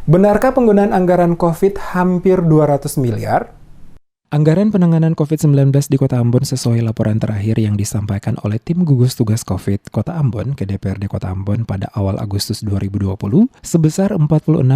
Benarkah penggunaan anggaran COVID hampir 200 miliar? Anggaran penanganan COVID-19 di Kota Ambon sesuai laporan terakhir yang disampaikan oleh tim gugus tugas COVID Kota Ambon ke DPRD Kota Ambon pada awal Agustus 2020 sebesar 46,9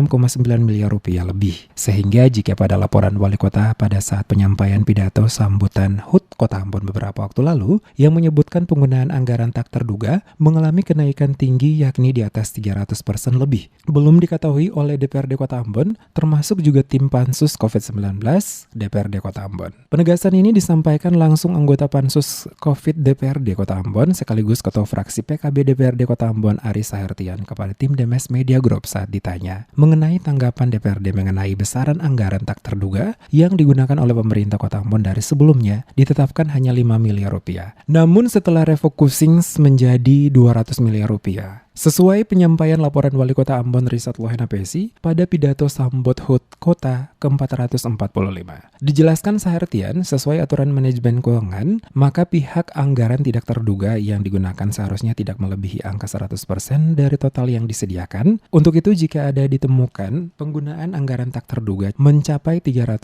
miliar rupiah lebih. Sehingga jika pada laporan Wali Kota pada saat penyampaian pidato sambutan HUT Kota Ambon beberapa waktu lalu yang menyebutkan penggunaan anggaran tak terduga mengalami kenaikan tinggi yakni di atas 300% lebih. Belum diketahui oleh DPRD Kota Ambon, termasuk juga tim Pansus COVID-19 DPRD Kota Ambon. Penegasan ini disampaikan langsung anggota Pansus COVID DPRD Kota Ambon sekaligus Ketua Fraksi PKB DPRD Kota Ambon Ari Sahertian kepada tim Demes Media Group saat ditanya mengenai tanggapan DPRD mengenai besaran anggaran tak terduga yang digunakan oleh pemerintah Kota Ambon dari sebelumnya ditetapkan hanya 5 miliar rupiah. Namun setelah refocusing menjadi 200 miliar rupiah. Sesuai penyampaian laporan Wali Kota Ambon Risat Lohena Pesi pada pidato sambut HUT Kota ke-445. Dijelaskan Sahertian, sesuai aturan manajemen keuangan, maka pihak anggaran tidak terduga yang digunakan seharusnya tidak melebihi angka 100% dari total yang disediakan. Untuk itu jika ada ditemukan penggunaan anggaran tak terduga mencapai 300%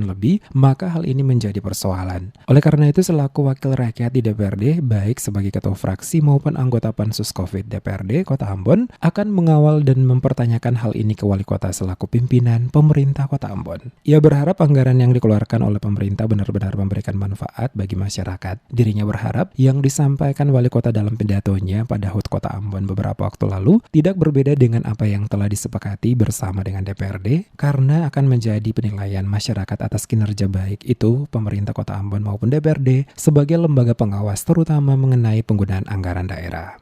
lebih, maka hal ini menjadi persoalan. Oleh karena itu selaku wakil rakyat di DPRD, baik sebagai ketua fraksi maupun anggota Pansus COVID DPRD Kota Ambon akan mengawal dan mempertanyakan hal ini ke Wali Kota selaku pimpinan pemerintah Kota Ambon. Ia berharap anggaran yang dikeluarkan oleh pemerintah benar-benar memberikan manfaat bagi masyarakat. Dirinya berharap yang disampaikan Wali Kota dalam pidatonya pada HUT Kota Ambon beberapa waktu lalu tidak berbeda dengan apa yang telah disepakati bersama dengan DPRD karena akan menjadi penilaian masyarakat atas kinerja baik itu pemerintah Kota Ambon maupun DPRD sebagai lembaga pengawas terutama mengenai penggunaan anggaran daerah.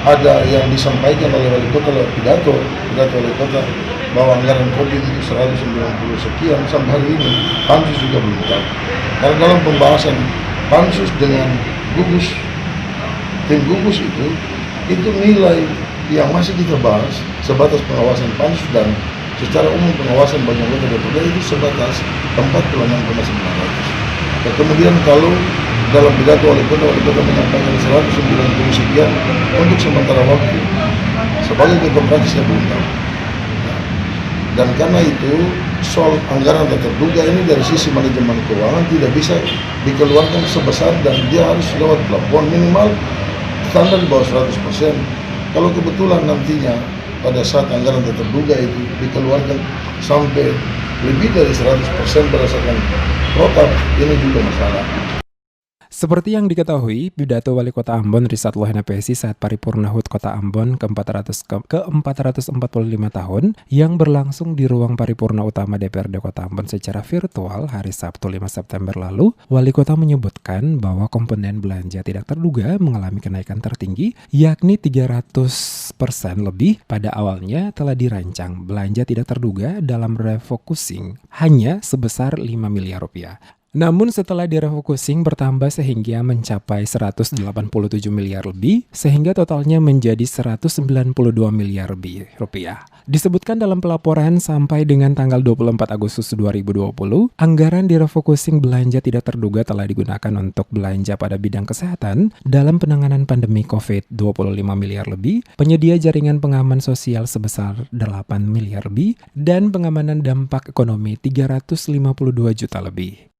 Ada yang disampaikan oleh Wali Kota lewat pidato Wali Kota bahwa anggaran COVID itu 190 sekian sampai hari ini Pansus juga belum tahu. Karena dalam pembahasan Pansus dengan gugus, tim gugus itu nilai yang masih kita bahas sebatas pengawasan Pansus dan secara umum pengawasan bagi anggota DPRD itu sebatas 46,900. Dan kemudian kalau dalam pidato Wali Kota menyampaikan 190 sekian untuk sementara waktu sebagai ketua fraksi saya belum tahu. Dan karena itu soal anggaran tak terduga ini dari sisi manajemen keuangan tidak bisa dikeluarkan sebesar dan dia harus lewat plafon minimal standar di bawah 100%. Kalau kebetulan nantinya pada saat anggaran tak terduga itu dikeluarkan sampai lebih dari 100% berdasarkan protap, ini juga masalah. Seperti yang diketahui, pidato Wali Kota Ambon Risat Lohena Pesi saat paripurna HUT Kota Ambon ke-445 tahun yang berlangsung di ruang paripurna utama DPRD Kota Ambon secara virtual hari Sabtu 5 September lalu, Wali Kota menyebutkan bahwa komponen belanja tidak terduga mengalami kenaikan tertinggi yakni 300% lebih. Pada awalnya telah dirancang belanja tidak terduga dalam refocusing hanya sebesar 5 miliar rupiah. Namun setelah direfocusing bertambah sehingga mencapai 187 miliar lebih, sehingga totalnya menjadi 192 miliar lebih rupiah. Disebutkan dalam pelaporan sampai dengan tanggal 24 Agustus 2020, anggaran direfocusing belanja tidak terduga telah digunakan untuk belanja pada bidang kesehatan dalam penanganan pandemi COVID 25 miliar lebih, penyedia jaringan pengaman sosial sebesar 8 miliar lebih, dan pengamanan dampak ekonomi 352 juta lebih.